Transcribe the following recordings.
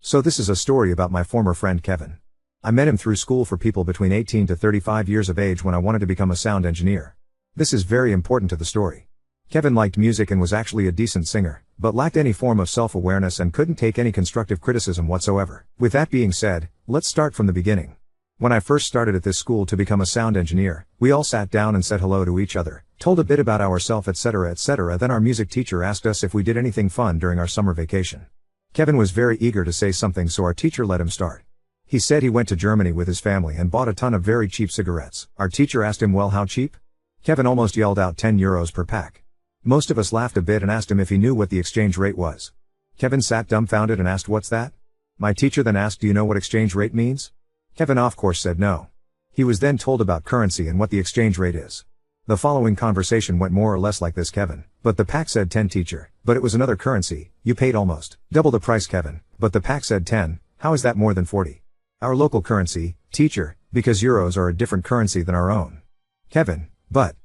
So this is a story about my former friend Kevin. I met him through school for people between 18 to 35 years of age when I wanted to become a sound engineer. This is very important to the story. Kevin liked music and was actually a decent singer, but lacked any form of self-awareness and couldn't take any constructive criticism whatsoever. With that being said, let's start from the beginning. When I first started at this school to become a sound engineer, we all sat down and said hello to each other, told a bit about ourselves, etc. Then our music teacher asked us if we did anything fun during our summer vacation. Kevin was very eager to say something, so our teacher let him start. He said he went to Germany with his family and bought a ton of very cheap cigarettes. Our teacher asked him, well, how cheap? Kevin almost yelled out 10 euros per pack. Most of us laughed a bit and asked him if he knew what the exchange rate was. Kevin sat dumbfounded and asked, what's that? My teacher then asked, do you know what exchange rate means? Kevin of course said no. He was then told about currency and what the exchange rate is. The following conversation went more or less like this: Kevin, but the pack said 10, teacher, but it was another currency, you paid almost double the price. Kevin, but the pack said 10, how is that more than 40? Our local currency, teacher, because euros are a different currency than our own. Kevin, but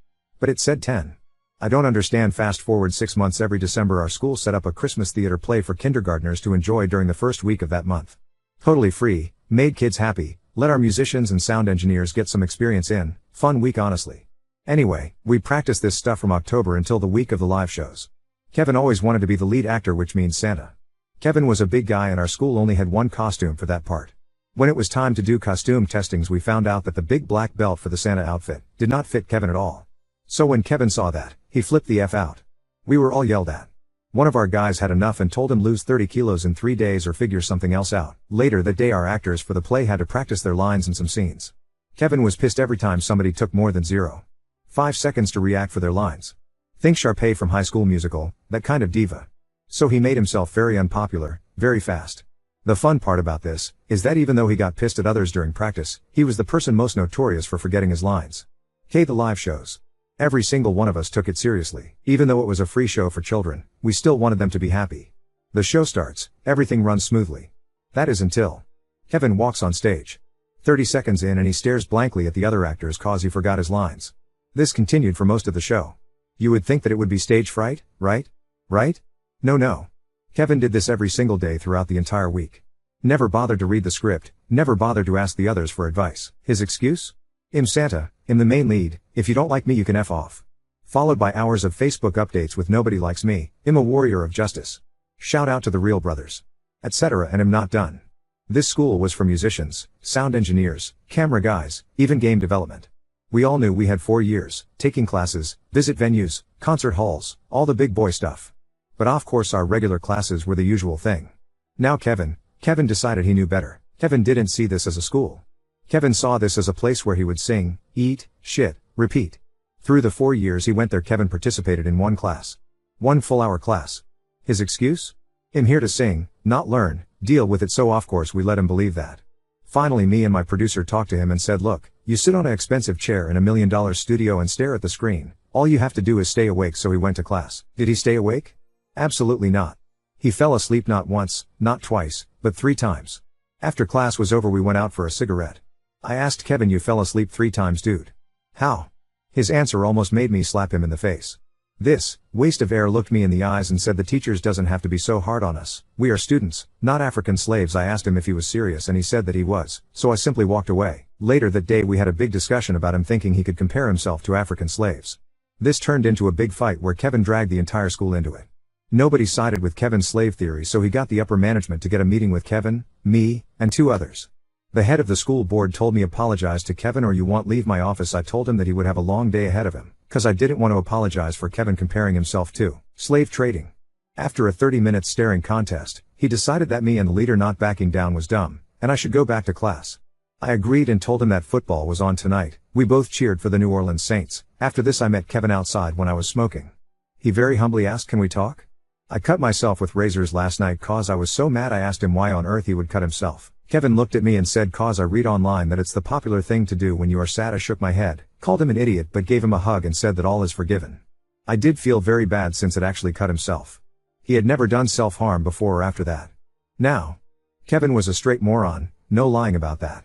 it said 10. I don't understand. Fast forward 6 months. Every December our school set up a Christmas theater play for kindergartners to enjoy during the first week of that month. Totally free, made kids happy, let our musicians and sound engineers get some experience in. Fun week honestly. Anyway, we practiced this stuff from October until the week of the live shows. Kevin always wanted to be the lead actor, which means Santa. Kevin was a big guy and our school only had one costume for that part. When it was time to do costume testings, we found out that the big black belt for the Santa outfit did not fit Kevin at all. So when Kevin saw that, he flipped the F out. We were all yelled at. One of our guys had enough and told him lose 30 kilos in 3 days or figure something else out. Later that day our actors for the play had to practice their lines and some scenes. Kevin was pissed every time somebody took more than 0.5 seconds to react for their lines. Think Sharpay from High School Musical, that kind of diva. So he made himself very unpopular, very fast. The fun part about this is that even though he got pissed at others during practice, he was the person most notorious for forgetting his lines. The live shows. Every single one of us took it seriously. Even though it was a free show for children, we still wanted them to be happy. The show starts, everything runs smoothly. That is until Kevin walks on stage. 30 seconds in and he stares blankly at the other actors cause he forgot his lines. This continued for most of the show. You would think that it would be stage fright, right? Right? No. Kevin did this every single day throughout the entire week. Never bothered to read the script, never bothered to ask the others for advice. His excuse? I'm Santa, I'm the main lead, if you don't like me you can F off. Followed by hours of Facebook updates with nobody likes me, I'm a warrior of justice. Shout out to the real brothers. Etc. and I'm not done. This school was for musicians, sound engineers, camera guys, even game development. We all knew we had 4 years, taking classes, visit venues, concert halls, all the big boy stuff. But of course our regular classes were the usual thing. Now Kevin decided he knew better. Kevin didn't see this as a school. Kevin saw this as a place where he would sing, eat, shit, repeat. Through the 4 years he went there, Kevin participated in one class. 1 full-hour class. His excuse? I'm here to sing, not learn, deal with it. So of course we let him believe that. Finally me and my producer talked to him and said, look, you sit on an expensive chair in $1 million studio and stare at the screen. All you have to do is stay awake. So he went to class. Did he stay awake? Absolutely not. He fell asleep not once, not twice, but 3 times. After class was over we went out for a cigarette. I asked Kevin, you fell asleep 3 times, dude. How? His answer almost made me slap him in the face. This waste of air looked me in the eyes and said, the teachers doesn't have to be so hard on us. We are students, not African slaves. I asked him if he was serious and he said that he was, so I simply walked away. Later that day we had a big discussion about him thinking he could compare himself to African slaves. This turned into a big fight where Kevin dragged the entire school into it. Nobody sided with Kevin's slave theory, so he got the upper management to get a meeting with Kevin, me, and 2 others. The head of the school board told me apologize to Kevin or you won't leave my office. I told him that he would have a long day ahead of him, cause I didn't want to apologize for Kevin comparing himself to slave trading. After a 30-minute staring contest, he decided that me and the leader not backing down was dumb, and I should go back to class. I agreed and told him that football was on tonight. We both cheered for the New Orleans Saints. After this I met Kevin outside when I was smoking. He very humbly asked, can we talk? I cut myself with razors last night cause I was so mad. I asked him why on earth he would cut himself. Kevin looked at me and said, cause I read online that it's the popular thing to do when you are sad. I shook my head, called him an idiot but gave him a hug and said that all is forgiven. I did feel very bad since it actually cut himself. He had never done self-harm before or after that. Now, Kevin was a straight moron, no lying about that.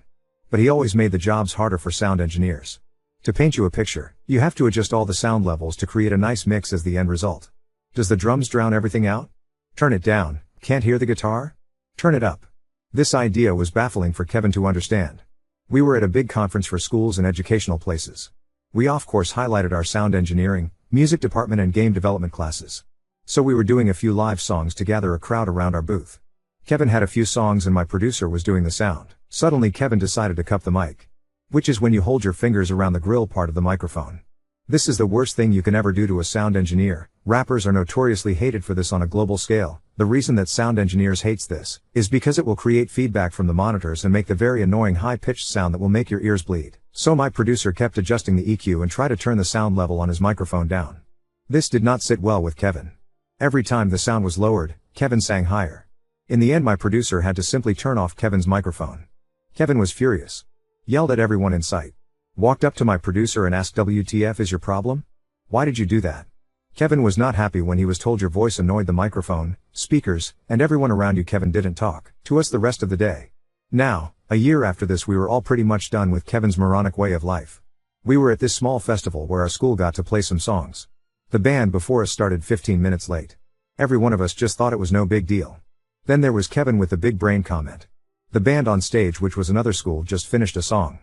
But he always made the jobs harder for sound engineers. To paint you a picture, you have to adjust all the sound levels to create a nice mix as the end result. Does the drums drown everything out? Turn it down. Can't hear the guitar? Turn it up. This idea was baffling for Kevin to understand. We were at a big conference for schools and educational places. We of course highlighted our sound engineering, music department and game development classes. So we were doing a few live songs to gather a crowd around our booth. Kevin had a few songs and my producer was doing the sound. Suddenly Kevin decided to cup the mic. Which is when you hold your fingers around the grill part of the microphone. This is the worst thing you can ever do to a sound engineer. Rappers are notoriously hated for this on a global scale. The reason that sound engineers hates this is because it will create feedback from the monitors and make the very annoying high-pitched sound that will make your ears bleed. So my producer kept adjusting the EQ and tried to turn the sound level on his microphone down. This did not sit well with Kevin. Every time the sound was lowered, Kevin sang higher. In the end my producer had to simply turn off Kevin's microphone. Kevin was furious. Yelled at everyone in sight. Walked up to my producer and asked, "WTF is your problem? Why did you do that?" Kevin was not happy when he was told your voice annoyed the microphone, speakers, and everyone around you. Kevin didn't talk to us the rest of the day. Now, a year after this we were all pretty much done with Kevin's moronic way of life. We were at this small festival where our school got to play some songs. The band before us started 15 minutes late. Every one of us just thought it was no big deal. Then there was Kevin with the big brain comment. The band on stage, which was another school, just finished a song.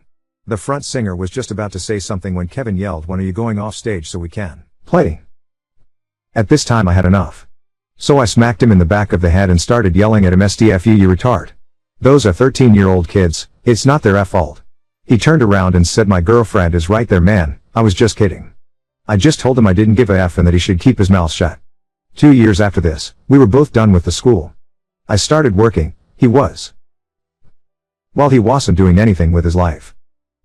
The front singer was just about to say something when Kevin yelled, "When are you going off stage so we can play?" At this time I had enough. So I smacked him in the back of the head and started yelling at him, "STFU you retard. Those are 13-year-old kids, it's not their fault." He turned around and said, "My girlfriend is right there man, I was just kidding." I just told him I didn't give a F and that he should keep his mouth shut. 2 years after this, we were both done with the school. I started working, he was. Well, he wasn't doing anything with his life.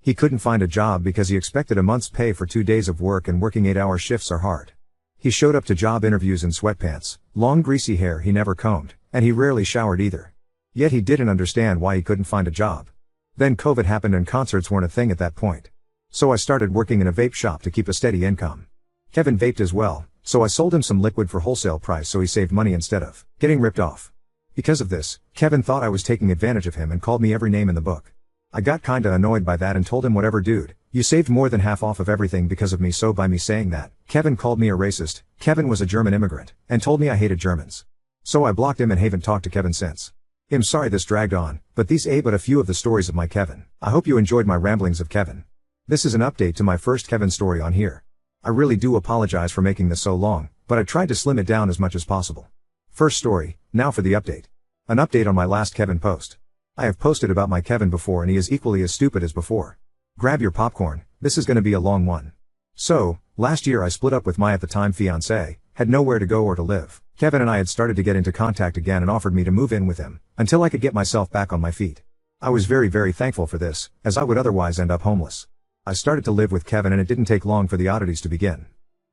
He couldn't find a job because he expected a month's pay for 2 days of work, and working 8-hour shifts are hard. He showed up to job interviews in sweatpants, long greasy hair he never combed, and he rarely showered either. Yet he didn't understand why he couldn't find a job. Then COVID happened and concerts weren't a thing at that point. So I started working in a vape shop to keep a steady income. Kevin vaped as well, so I sold him some liquid for wholesale price so he saved money instead of getting ripped off. Because of this, Kevin thought I was taking advantage of him and called me every name in the book. I got kinda annoyed by that and told him, "Whatever dude, you saved more than half off of everything because of me." So by me saying that, Kevin called me a racist. Kevin was a German immigrant, and told me I hated Germans. So I blocked him and haven't talked to Kevin since. I'm sorry this dragged on, but these but a few of the stories of my Kevin. I hope you enjoyed my ramblings of Kevin. This is an update to my first Kevin story on here. I really do apologize for making this so long, but I tried to slim it down as much as possible. First story, now for the update. An update on my last Kevin post. I have posted about my Kevin before and he is equally as stupid as before. Grab your popcorn, this is gonna be a long one. So, last year I split up with my at the time fiancé, had nowhere to go or to live. Kevin and I had started to get into contact again and offered me to move in with him, until I could get myself back on my feet. I was very thankful for this, as I would otherwise end up homeless. I started to live with Kevin and it didn't take long for the oddities to begin.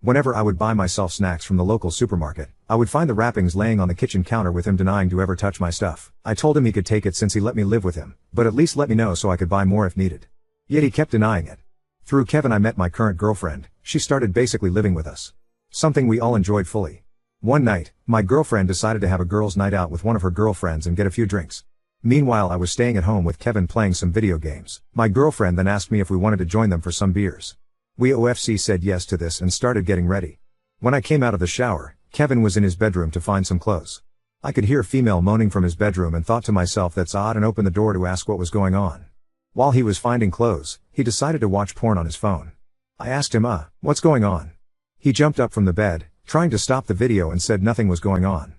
Whenever I would buy myself snacks from the local supermarket, I would find the wrappings laying on the kitchen counter with him denying to ever touch my stuff. I told him he could take it since he let me live with him, but at least let me know so I could buy more if needed. Yet he kept denying it. Through Kevin I met my current girlfriend. She started basically living with us. Something we all enjoyed fully. One night, my girlfriend decided to have a girls' night out with one of her girlfriends and get a few drinks. Meanwhile I was staying at home with Kevin playing some video games. My girlfriend then asked me if we wanted to join them for some beers. We OFC said yes to this and started getting ready. When I came out of the shower, Kevin was in his bedroom to find some clothes. I could hear a female moaning from his bedroom and thought to myself, that's odd, and opened the door to ask what was going on. While he was finding clothes, he decided to watch porn on his phone. I asked him, what's going on? He jumped up from the bed, trying to stop the video, and said nothing was going on.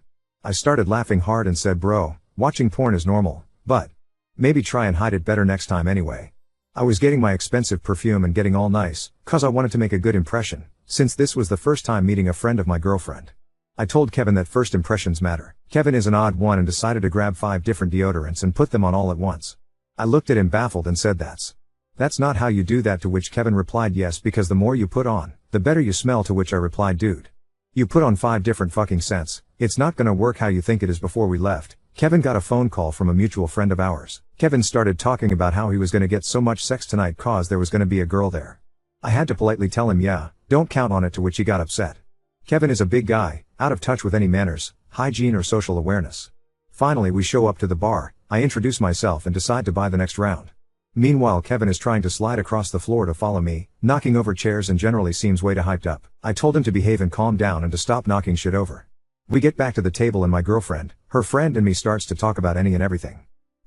I started laughing hard and said, bro, watching porn is normal, but maybe try and hide it better next time anyway. I was getting my expensive perfume and getting all nice, cause I wanted to make a good impression, since this was the first time meeting a friend of my girlfriend. I told Kevin that first impressions matter. Kevin is an odd one and decided to grab 5 different deodorants and put them on all at once. I looked at him baffled and said, that's not how you do that, to which Kevin replied, yes, because the more you put on, the better you smell, to which I replied, dude, you put on 5 different fucking scents, it's not gonna work how you think it is. Before we left, Kevin got a phone call from a mutual friend of ours. Kevin started talking about how he was gonna get so much sex tonight cause there was gonna be a girl there. I had to politely tell him, yeah, don't count on it, to which he got upset. Kevin is a big guy, out of touch with any manners, hygiene or social awareness. Finally we show up to the bar, I introduce myself and decide to buy the next round. Meanwhile Kevin is trying to slide across the floor to follow me, knocking over chairs and generally seems way too hyped up. I told him to behave and calm down and to stop knocking shit over. We get back to the table and my girlfriend, her friend and me starts to talk about any and everything.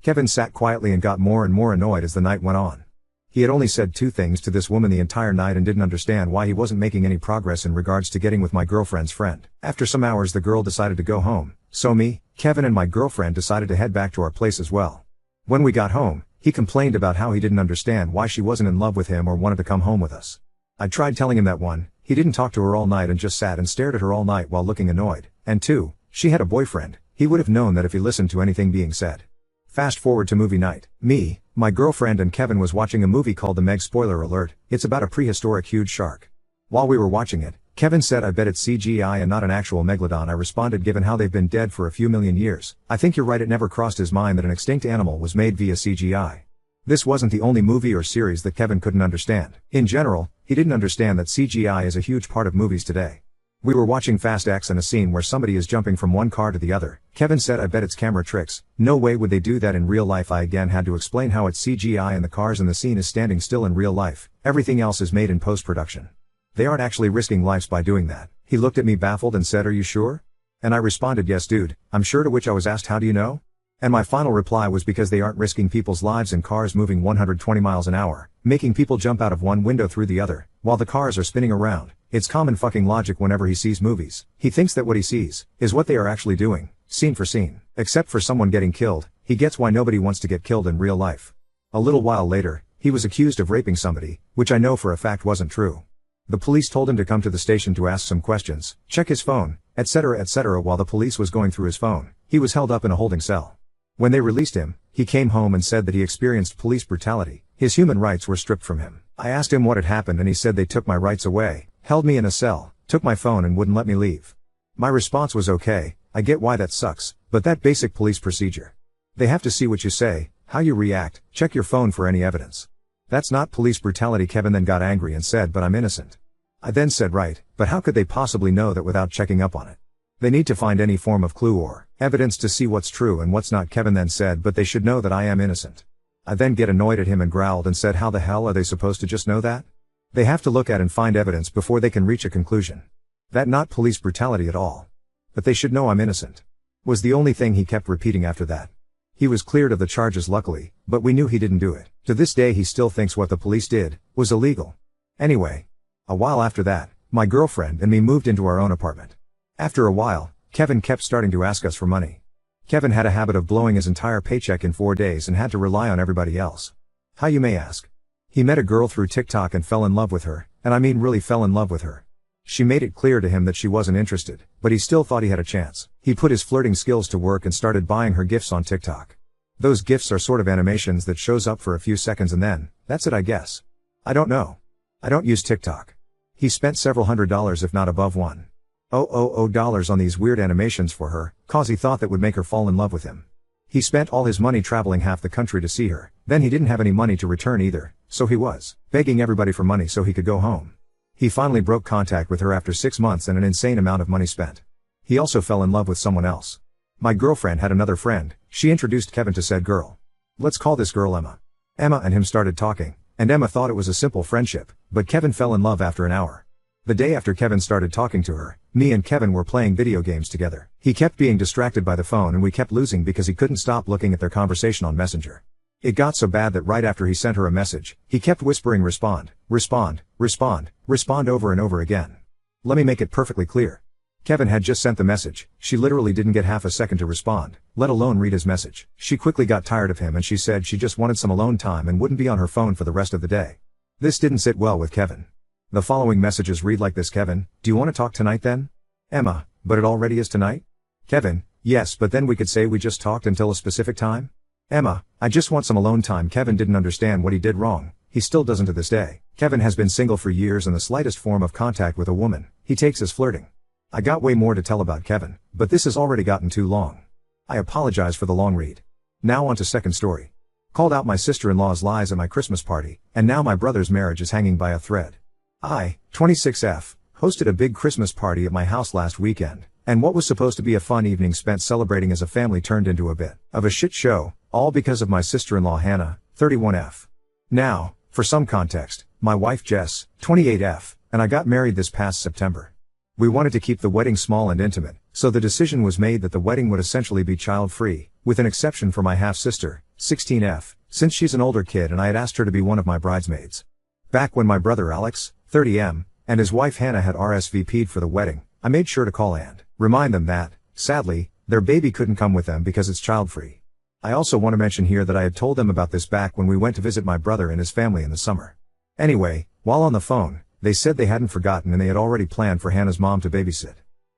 Kevin sat quietly and got more and more annoyed as the night went on. He had only said 2 things to this woman the entire night and didn't understand why he wasn't making any progress in regards to getting with my girlfriend's friend. After some hours the girl decided to go home, so me, Kevin and my girlfriend decided to head back to our place as well. When we got home, he complained about how he didn't understand why she wasn't in love with him or wanted to come home with us. I tried telling him that 1, he didn't talk to her all night and just sat and stared at her all night while looking annoyed, and 2, she had a boyfriend. He would have known that if he listened to anything being said. Fast forward to movie night. Me, my girlfriend and Kevin was watching a movie called The Meg. Spoiler alert, it's about a prehistoric huge shark. While we were watching it, Kevin said I bet it's CGI and not an actual megalodon. I responded given how they've been dead for a few million years, I think you're right. It never crossed his mind that an extinct animal was made via CGI. This wasn't the only movie or series that Kevin couldn't understand. In general, he didn't understand that CGI is a huge part of movies today. We were watching Fast X and a scene where somebody is jumping from one car to the other. Kevin said I bet it's camera tricks. No way would they do that in real life. I again had to explain how it's CGI and the cars in the scene is standing still in real life. Everything else is made in post-production. They aren't actually risking lives by doing that. He looked at me baffled and said, are you sure? And I responded, yes dude, I'm sure, to which I was asked, how do you know? And my final reply was because they aren't risking people's lives in cars moving 120 miles an hour, making people jump out of one window through the other, while the cars are spinning around. It's common fucking logic whenever he sees movies. He thinks that what he sees is what they are actually doing, scene for scene. Except for someone getting killed, he gets why nobody wants to get killed in real life. A little while later, he was accused of raping somebody, which I know for a fact wasn't true. The police told him to come to the station to ask some questions, check his phone, etc. etc. While the police was going through his phone, he was held up in a holding cell. When they released him, he came home and said that he experienced police brutality. His human rights were stripped from him. I asked him what had happened and he said they took my rights away, held me in a cell, took my phone and wouldn't let me leave. My response was, okay, I get why that sucks, but that basic police procedure. They have to see what you say, how you react, check your phone for any evidence. That's not police brutality. Kevin then got angry and said, but I'm innocent. I then said, right, but how could they possibly know that without checking up on it? They need to find any form of clue or evidence to see what's true and what's not. Kevin then said, but they should know that I am innocent. I then get annoyed at him and growled and said, how the hell are they supposed to just know that? They have to look at and find evidence before they can reach a conclusion. That not police brutality at all. But they should know I'm innocent. Was the only thing he kept repeating after that. He was cleared of the charges luckily, but we knew he didn't do it. To this day he still thinks what the police did was illegal. Anyway. A while after that, my girlfriend and me moved into our own apartment. After a while, Kevin kept starting to ask us for money. Kevin had a habit of blowing his entire paycheck in 4 days and had to rely on everybody else. How, you may ask? He met a girl through TikTok and fell in love with her, and I mean really fell in love with her. She made it clear to him that she wasn't interested, but he still thought he had a chance. He put his flirting skills to work and started buying her gifts on TikTok. Those gifts are sort of animations that shows up for a few seconds and then, that's it I guess. I don't know. I don't use TikTok. He spent several $100s if not above $1,000 on these weird animations for her, cause he thought that would make her fall in love with him. He spent all his money traveling half the country to see her, then he didn't have any money to return either, so he was begging everybody for money so he could go home. He finally broke contact with her after 6 months and an insane amount of money spent. He also fell in love with someone else. My girlfriend had another friend, she introduced Kevin to said girl. Let's call this girl Emma. Emma and him started talking, and Emma thought it was a simple friendship, but Kevin fell in love after an hour. The day after Kevin started talking to her, me and Kevin were playing video games together. He kept being distracted by the phone and we kept losing because he couldn't stop looking at their conversation on Messenger. It got so bad that right after he sent her a message, he kept whispering respond, respond, respond, respond over and over again. Let me make it perfectly clear. Kevin had just sent the message, she literally didn't get half a second to respond, let alone read his message. She quickly got tired of him and she said she just wanted some alone time and wouldn't be on her phone for the rest of the day. This didn't sit well with Kevin. The following messages read like this: Kevin, do you want to talk tonight then? Emma, but it already is tonight? Kevin, yes, but then we could say we just talked until a specific time? Emma, I just want some alone time. Kevin didn't understand what he did wrong. He still doesn't to this day. Kevin has been single for years and the slightest form of contact with a woman, he takes as flirting. I got way more to tell about Kevin, but this has already gotten too long. I apologize for the long read. Now on to second story. Called out my sister-in-law's lies at my Christmas party, and now my brother's marriage is hanging by a thread. I, 26F, hosted a big Christmas party at my house last weekend, and what was supposed to be a fun evening spent celebrating as a family turned into a bit of a shit show, all because of my sister-in-law Hannah, 31F. Now, for some context, my wife Jess, 28F, and I got married this past September. We wanted to keep the wedding small and intimate, so the decision was made that the wedding would essentially be child-free, with an exception for my half-sister, 16F, since she's an older kid and I had asked her to be one of my bridesmaids. Back when my brother Alex, 30M, and his wife Hannah had RSVP'd for the wedding, I made sure to call and remind them that, sadly, their baby couldn't come with them because it's child-free. I also want to mention here that I had told them about this back when we went to visit my brother and his family in the summer. Anyway, while on the phone, they said they hadn't forgotten and they had already planned for Hannah's mom to babysit.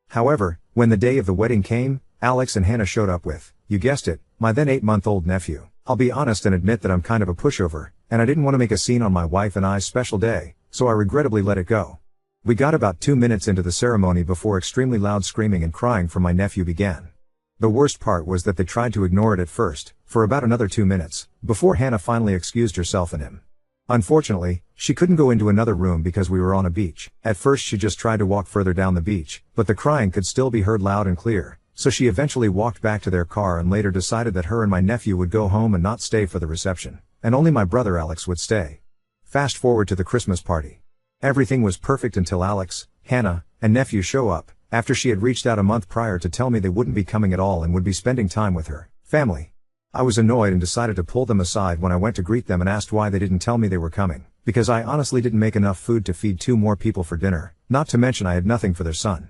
However, when the day of the wedding came, Alex and Hannah showed up with, you guessed it, my then 8-month-old nephew. I'll be honest and admit that I'm kind of a pushover, and I didn't want to make a scene on my wife and I's special day, so I regrettably let it go. We got about 2 minutes into the ceremony before extremely loud screaming and crying from my nephew began. The worst part was that they tried to ignore it at first, for about another 2 minutes, before Hannah finally excused herself and him. Unfortunately, she couldn't go into another room because we were on a beach. At first she just tried to walk further down the beach, but the crying could still be heard loud and clear, so she eventually walked back to their car and later decided that her and my nephew would go home and not stay for the reception, and only my brother Alex would stay. Fast forward to the Christmas party. Everything was perfect until Alex, Hannah, and nephew show up, after she had reached out a month prior to tell me they wouldn't be coming at all and would be spending time with her family. I was annoyed and decided to pull them aside when I went to greet them and asked why they didn't tell me they were coming, because I honestly didn't make enough food to feed 2 more people for dinner, not to mention I had nothing for their son.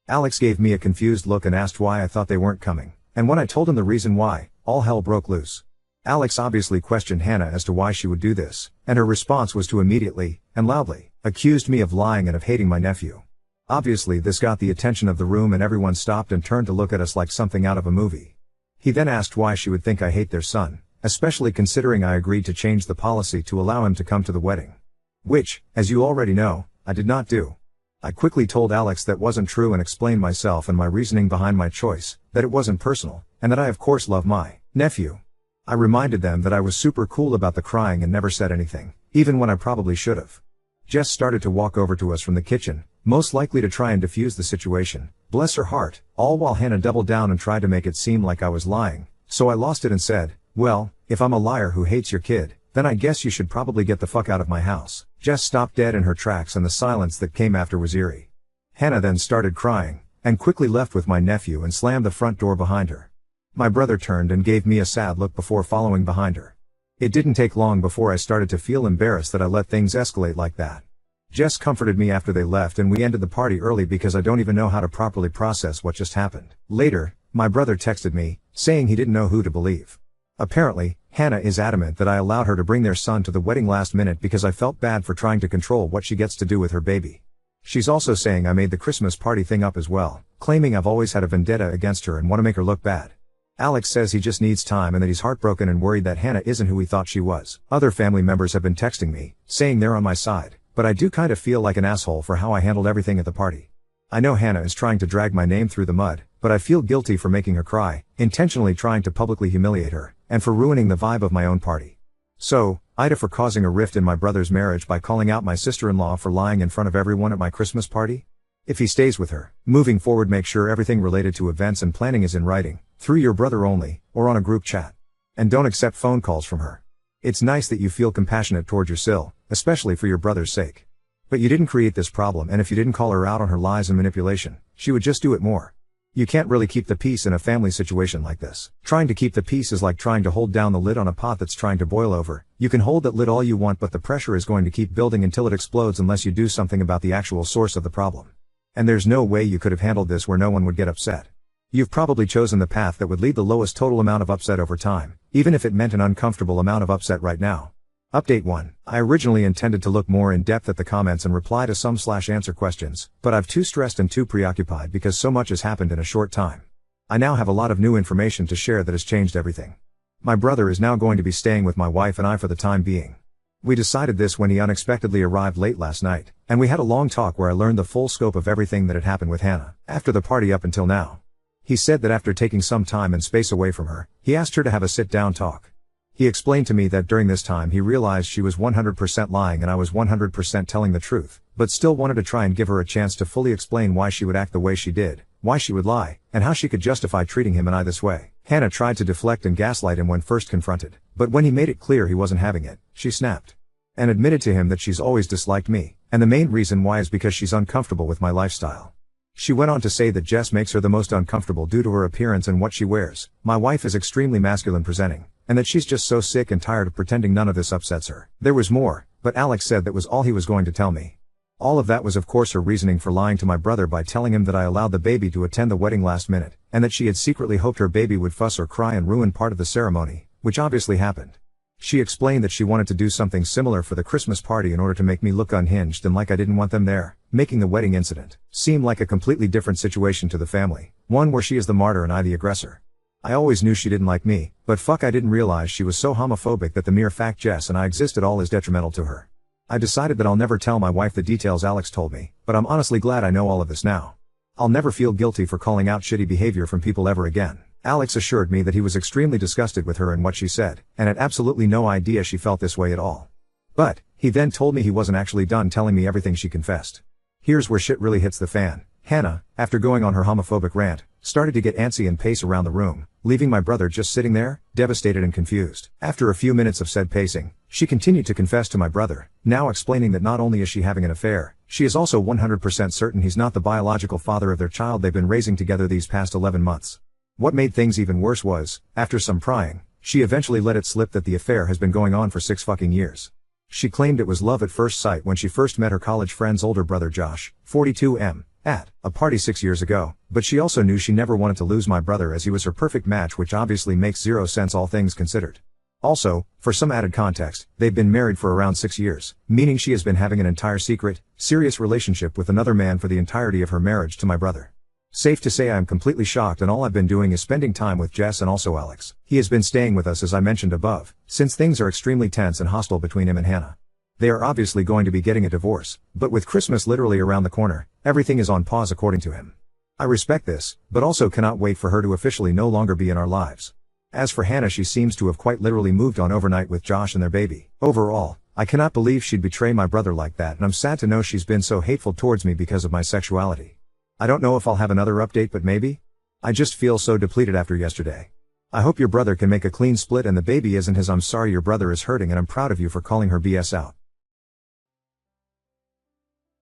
Alex gave me a confused look and asked why I thought they weren't coming, and when I told him the reason why, all hell broke loose. Alex obviously questioned Hannah as to why she would do this, and her response was to immediately, and loudly, accuse me of lying and of hating my nephew. Obviously this got the attention of the room and everyone stopped and turned to look at us like something out of a movie. He then asked why she would think I hate their son, especially considering I agreed to change the policy to allow him to come to the wedding. Which, as you already know, I did not do. I quickly told Alex that wasn't true and explained myself and my reasoning behind my choice, that it wasn't personal, and that I of course love my nephew. I reminded them that I was super cool about the crying and never said anything, even when I probably should have. Jess started to walk over to us from the kitchen, most likely to try and defuse the situation, bless her heart, all while Hannah doubled down and tried to make it seem like I was lying, so I lost it and said, well, if I'm a liar who hates your kid, then I guess you should probably get the fuck out of my house. Jess stopped dead in her tracks and the silence that came after was eerie. Hannah then started crying, and quickly left with my nephew and slammed the front door behind her. My brother turned and gave me a sad look before following behind her. It didn't take long before I started to feel embarrassed that I let things escalate like that. Jess comforted me after they left and we ended the party early because I don't even know how to properly process what just happened. Later, my brother texted me, saying he didn't know who to believe. Apparently, Hannah is adamant that I allowed her to bring their son to the wedding last minute because I felt bad for trying to control what she gets to do with her baby. She's also saying I made the Christmas party thing up as well, claiming I've always had a vendetta against her and want to make her look bad. Alex says he just needs time and that he's heartbroken and worried that Hannah isn't who he thought she was. Other family members have been texting me, saying they're on my side, but I do kind of feel like an asshole for how I handled everything at the party. I know Hannah is trying to drag my name through the mud, but I feel guilty for making her cry, intentionally trying to publicly humiliate her, and for ruining the vibe of my own party. So, Ida for causing a rift in my brother's marriage by calling out my sister-in-law for lying in front of everyone at my Christmas party? If he stays with her, moving forward make sure everything related to events and planning is in writing, through your brother only, or on a group chat. And don't accept phone calls from her. It's nice that you feel compassionate toward your sil, especially for your brother's sake. But you didn't create this problem and if you didn't call her out on her lies and manipulation, she would just do it more. You can't really keep the peace in a family situation like this. Trying to keep the peace is like trying to hold down the lid on a pot that's trying to boil over. You can hold that lid all you want but the pressure is going to keep building until it explodes unless you do something about the actual source of the problem. And there's no way you could have handled this where no one would get upset. You've probably chosen the path that would lead the lowest total amount of upset over time, even if it meant an uncomfortable amount of upset right now. Update 1. I originally intended to look more in depth at the comments and reply to some/answer questions, but I've too stressed and too preoccupied because so much has happened in a short time. I now have a lot of new information to share that has changed everything. My brother is now going to be staying with my wife and I for the time being. We decided this when he unexpectedly arrived late last night, and we had a long talk where I learned the full scope of everything that had happened with Hannah, after the party up until now. He said that after taking some time and space away from her, he asked her to have a sit-down talk. He explained to me that during this time he realized she was 100% lying and I was 100% telling the truth, but still wanted to try and give her a chance to fully explain why she would act the way she did, why she would lie, and how she could justify treating him and I this way. Hannah tried to deflect and gaslight him when first confronted, but when he made it clear he wasn't having it, she snapped. And admitted to him that she's always disliked me, and the main reason why is because she's uncomfortable with my lifestyle. She went on to say that Jess makes her the most uncomfortable due to her appearance and what she wears. My wife is extremely masculine presenting, and that she's just so sick and tired of pretending none of this upsets her. There was more, but Alex said that was all he was going to tell me. All of that was of course her reasoning for lying to my brother by telling him that I allowed the baby to attend the wedding last minute, and that she had secretly hoped her baby would fuss or cry and ruin part of the ceremony, which obviously happened. She explained that she wanted to do something similar for the Christmas party in order to make me look unhinged and like I didn't want them there, making the wedding incident seem like a completely different situation to the family, one where she is the martyr and I the aggressor. I always knew she didn't like me, but fuck, I didn't realize she was so homophobic that the mere fact Jess and I exist at all is detrimental to her. I decided that I'll never tell my wife the details Alex told me, but I'm honestly glad I know all of this now. I'll never feel guilty for calling out shitty behavior from people ever again. Alex assured me that he was extremely disgusted with her and what she said, and had absolutely no idea she felt this way at all. But, he then told me he wasn't actually done telling me everything she confessed. Here's where shit really hits the fan. Hannah, after going on her homophobic rant, started to get antsy and pace around the room, leaving my brother just sitting there, devastated and confused. After a few minutes of said pacing, she continued to confess to my brother, now explaining that not only is she having an affair, she is also 100% certain he's not the biological father of their child they've been raising together these past 11 months. What made things even worse was, after some prying, she eventually let it slip that the affair has been going on for 6 fucking years. She claimed it was love at first sight when she first met her college friend's older brother Josh, 42M, at a party 6 years ago, but she also knew she never wanted to lose my brother as he was her perfect match, which obviously makes zero sense all things considered. Also, for some added context, they've been married for around 6 years, meaning she has been having an entire secret, serious relationship with another man for the entirety of her marriage to my brother. Safe to say I am completely shocked, and all I've been doing is spending time with Jess and also Alex. He has been staying with us as I mentioned above, since things are extremely tense and hostile between him and Hannah. They are obviously going to be getting a divorce, but with Christmas literally around the corner, everything is on pause according to him. I respect this, but also cannot wait for her to officially no longer be in our lives. As for Hannah, she seems to have quite literally moved on overnight with Josh and their baby. Overall, I cannot believe she'd betray my brother like that, and I'm sad to know she's been so hateful towards me because of my sexuality. I don't know if I'll have another update, but maybe? I just feel so depleted after yesterday. I hope your brother can make a clean split and the baby isn't his. I'm sorry your brother is hurting, and I'm proud of you for calling her BS out.